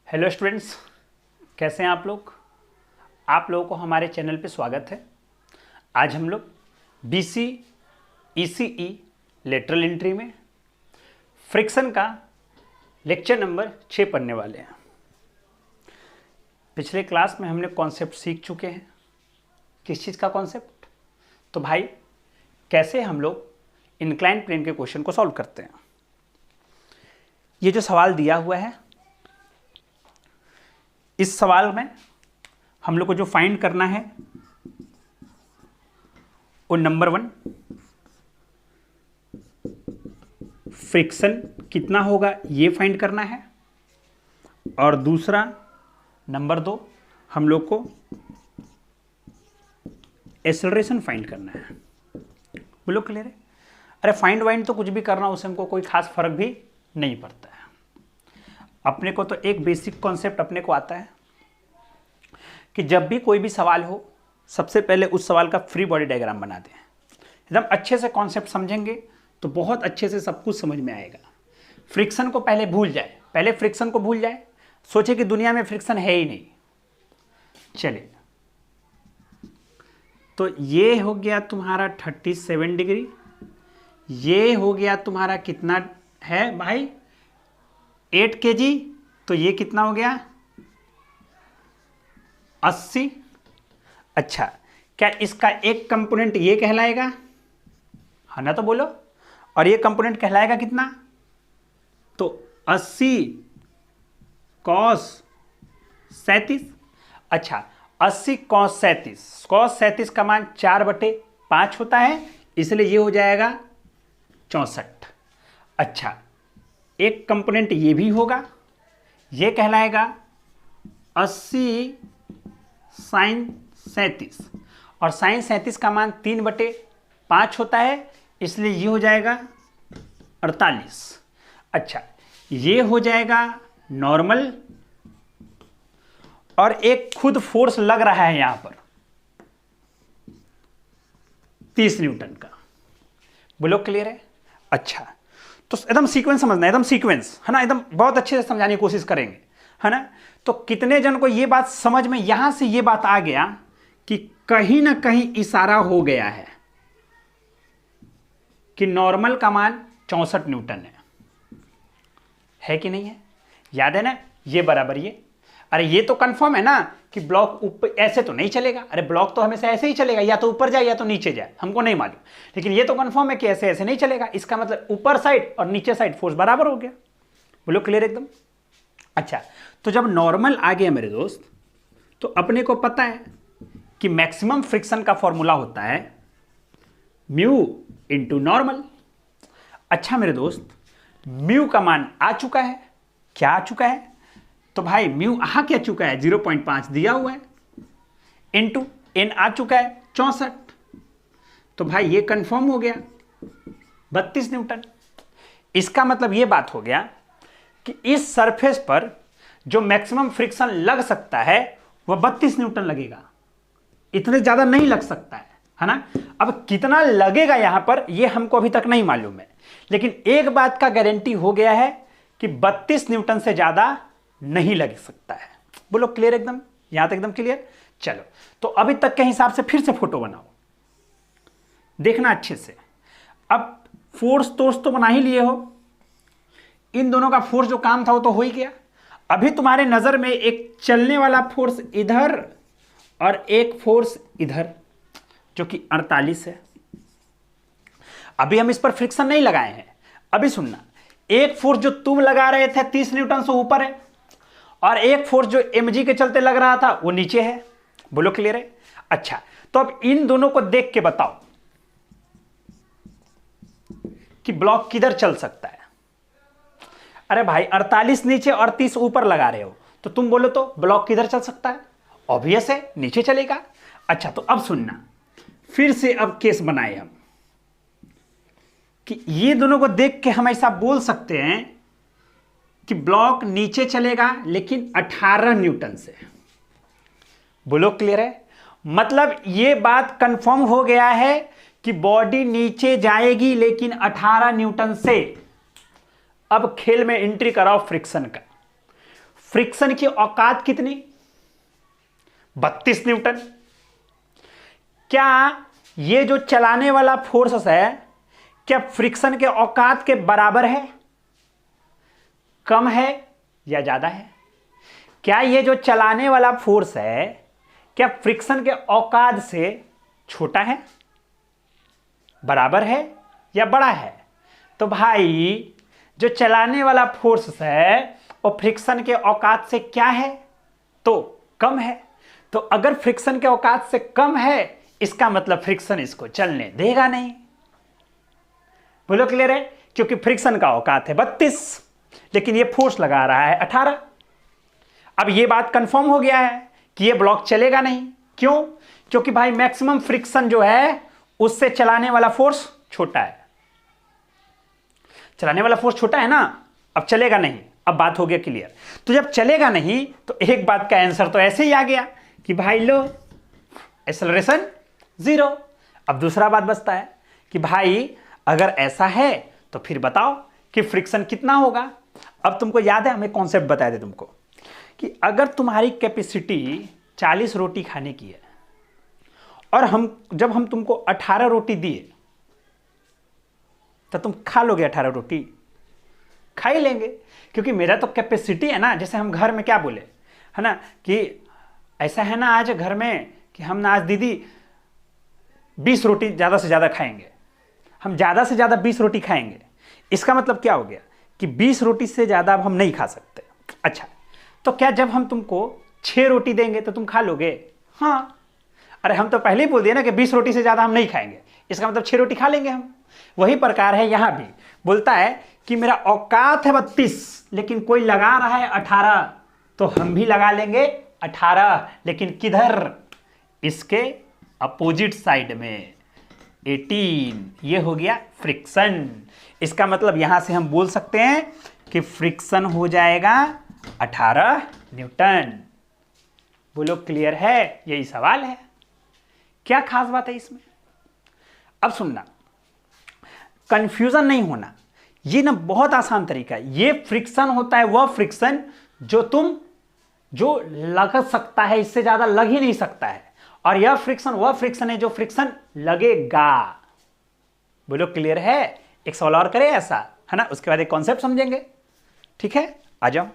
Hello students, कैसे हैं आप लोग। आप लोगों को हमारे चैनल पे स्वागत है। आज हम लोग बीसी ईसीई लेटरल एंट्री में फ्रिक्शन का लेक्चर नंबर 6 पढ़ने वाले हैं। पिछले क्लास में हमने कॉन्सेप्ट सीख चुके हैं। किस चीज़ का कॉन्सेप्ट? तो भाई कैसे हम लोग इंक्लाइन प्लेन के क्वेश्चन को सॉल्व करते हैं। ये जो सवाल दिया हुआ है, इस सवाल में हम लोग को जो फाइंड करना है वो नंबर 1 फ्रिक्शन कितना होगा ये फाइंड करना है, और दूसरा नंबर 2 हम लोग को एक्सेलरेशन फाइंड करना है। बोलो क्लियर है? अरे फाइंड वाइंड तो कुछ भी करना, उससे हमको कोई खास फर्क भी नहीं पड़ता है। अपने को तो एक बेसिक कॉन्सेप्ट अपने को आता है कि जब भी कोई भी सवाल हो, सबसे पहले उस सवाल का फ्री बॉडी डायग्राम बना दें। एकदम अच्छे से कॉन्सेप्ट समझेंगे तो बहुत अच्छे से सब कुछ समझ में आएगा। फ्रिक्शन को पहले भूल जाए, पहले फ्रिक्शन को भूल जाए, सोचे कि दुनिया में फ्रिक्शन है ही नहीं। चलिए, तो ये हो गया तुम्हारा 37 डिग्री, ये हो गया तुम्हारा कितना है भाई 8 kg, तो ये कितना हो गया 80। अच्छा, क्या इसका एक कंपोनेंट ये कहलाएगा? हाँ ना, तो बोलो। और ये कंपोनेंट कहलाएगा कितना? तो 80 cos 37। अच्छा, 80 cos 37 का मान 4/5 होता है, इसलिए ये हो जाएगा 64। अच्छा, एक कंपोनेंट ये भी होगा, ये कहलाएगा 80 sin 37, और sin 37 का मान 3/5 होता है, इसलिए ये हो जाएगा 48। अच्छा, ये हो जाएगा नॉर्मल, और एक खुद फोर्स लग रहा है यहां पर 30 न्यूटन का। बोलो क्लियर है? अच्छा, तो एकदम सीक्वेंस समझना, एकदम सीक्वेंस है ना, एकदम बहुत अच्छे से समझाने की कोशिश करेंगे, है ना। तो कितने जन को ये बात समझ में, यहां से ये बात आ गया कि कहीं ना कहीं इशारा हो गया कि नॉर्मल का मान 64 न्यूटन है कि नहीं है? याद है ना, ये बराबर ये। अरे ये तो कंफर्म है ना कि ब्लॉक ऊपर ऐसे तो नहीं चलेगा। अरे ब्लॉक तो हमेशा ऐसे ही चलेगा, या तो ऊपर जाए या तो नीचे जाए, हमको नहीं मालूम, लेकिन ये तो कंफर्म है कि ऐसे ऐसे नहीं चलेगा। इसका मतलब ऊपर साइड और नीचे साइड फोर्स बराबर हो गया। बोलो क्लियर एकदम? अच्छा, तो जब नॉर्मल आ गया मेरे दोस्त, तो अपने को पता है कि मैक्सिमम फ्रिक्शन का फॉर्मूला होता है म्यू इंटू नॉर्मल। अच्छा मेरे दोस्त, म्यू का मान आ चुका है। क्या आ चुका है? तो भाई म्यू आ क्या चुका है, 0.5 दिया हुआ है, इंटू एन आ चुका है 64। तो भाई ये कंफर्म हो गया 32 न्यूटन। इसका मतलब ये बात हो गया कि इस सरफेस पर जो मैक्सिमम फ्रिक्शन लग सकता है वह 32 न्यूटन लगेगा, इतने ज्यादा नहीं लग सकता है ना। अब कितना लगेगा यहां पर ये हमको अभी तक नहीं मालूम है, लेकिन एक बात का गारंटी हो गया है कि 32 न्यूटन से ज्यादा नहीं लग सकता है। बोलो क्लियर एकदम? यहां तक एकदम क्लियर? चलो, तो अभी तक के हिसाब से फिर से फोटो बनाओ, देखना अच्छे से। अब फोर्स तो बना ही लिए हो, इन दोनों का फोर्स जो काम था वो तो हो ही गया। अभी तुम्हारे नजर में एक चलने वाला फोर्स इधर और एक फोर्स इधर जो कि 48 है। अभी हम इस पर फ्रिक्शन नहीं लगाए हैं। अभी सुनना, एक फोर्स जो तुम लगा रहे थे 30 न्यूटन से ऊपर है, और एक फोर्स जो mg के चलते लग रहा था वो नीचे है। बोलो क्लियर है? अच्छा, तो अब इन दोनों को देख के बताओ कि ब्लॉक किधर चल सकता है। अरे भाई 48 नीचे और 30 ऊपर लगा रहे हो, तो तुम बोलो तो ब्लॉक किधर चल सकता है? ऑब्वियस है, नीचे चलेगा। अच्छा, तो अब सुनना, फिर से अब केस बनाए हम कि ये दोनों को देख के हम ऐसा बोल सकते हैं कि ब्लॉक नीचे चलेगा लेकिन 18 न्यूटन से। बोलो क्लियर है? मतलब ये बात कंफर्म हो गया है कि बॉडी नीचे जाएगी लेकिन 18 न्यूटन से। अब खेल में एंट्री कराओ फ्रिक्शन का। फ्रिक्शन की औकात कितनी? 32 न्यूटन। क्या ये जो चलाने वाला फोर्स है क्या फ्रिक्शन के औकात के बराबर है, कम है या ज्यादा है? क्या ये जो चलाने वाला फोर्स है क्या फ्रिक्शन के औकात से छोटा है, बराबर है या बड़ा है? तो भाई जो चलाने वाला फोर्स है वो फ्रिक्शन के औकात से क्या है? तो कम है। तो अगर फ्रिक्शन के औकात से कम है इसका मतलब फ्रिक्शन इसको चलने देगा नहीं। बोलो क्लियर है? क्योंकि फ्रिक्शन का औकात है 32 लेकिन ये फोर्स लगा रहा है 18। अब ये बात कंफर्म हो गया है कि ये ब्लॉक चलेगा नहीं। क्यों? क्योंकि भाई मैक्सिमम फ्रिक्शन जो है उससे चलाने वाला फोर्स छोटा है। चलाने वाला फोर्स छोटा है ना, अब चलेगा नहीं। अब बात हो गया क्लियर। तो जब चलेगा नहीं तो एक बात का आंसर तो ऐसे ही आ गया कि भाई लो एक्सेलरेशन 0। अब दूसरा बात बचता है कि भाई अगर ऐसा है तो फिर बताओ कि फ्रिक्शन कितना होगा। अब तुमको याद है हमें कॉन्सेप्ट बताया थे तुमको कि अगर तुम्हारी कैपेसिटी 40 रोटी खाने की है और जब हम तुमको 18 रोटी दिए तो तुम खा लोगे 18 रोटी? खा ही लेंगे, क्योंकि मेरा तो कैपेसिटी है ना। जैसे हम घर में क्या बोले है ना कि ऐसा है ना आज घर में कि हम ना आज दीदी 20 रोटी ज़्यादा से ज़्यादा खाएंगे। हम ज़्यादा से ज़्यादा 20 रोटी खाएंगे। इसका मतलब क्या हो गया कि 20 रोटी से ज़्यादा अब हम नहीं खा सकते। अच्छा, तो क्या जब हम तुमको 6 रोटी देंगे तो तुम खा लोगे? हाँ। अरे हम तो पहले ही बोल दिए ना कि 20 रोटी से ज़्यादा हम नहीं खाएंगे, इसका मतलब 6 रोटी खा लेंगे हम। वही प्रकार है यहाँ भी, बोलता है कि मेरा औकात है 32 लेकिन कोई लगा रहा है 18, तो हम भी लगा लेंगे 18, लेकिन किधर? इसके अपोजिट साइड में 18। ये हो गया फ्रिक्शन। इसका मतलब यहां से हम बोल सकते हैं कि फ्रिक्शन हो जाएगा 18 न्यूटन। बोलो क्लियर है? यही सवाल है। क्या खास बात है इसमें? अब सुनना, कंफ्यूजन नहीं होना। ये ना बहुत आसान तरीका है। ये फ्रिक्शन होता है वह फ्रिक्शन जो लग सकता है, इससे ज्यादा लग ही नहीं सकता है। और यह फ्रिक्शन वह फ्रिक्शन है जो फ्रिक्शन लगेगा। बोलो क्लियर है? एक सवाल और करें ऐसा, है ना, उसके बाद एक कॉन्सेप्ट समझेंगे। ठीक है, आ जाओ।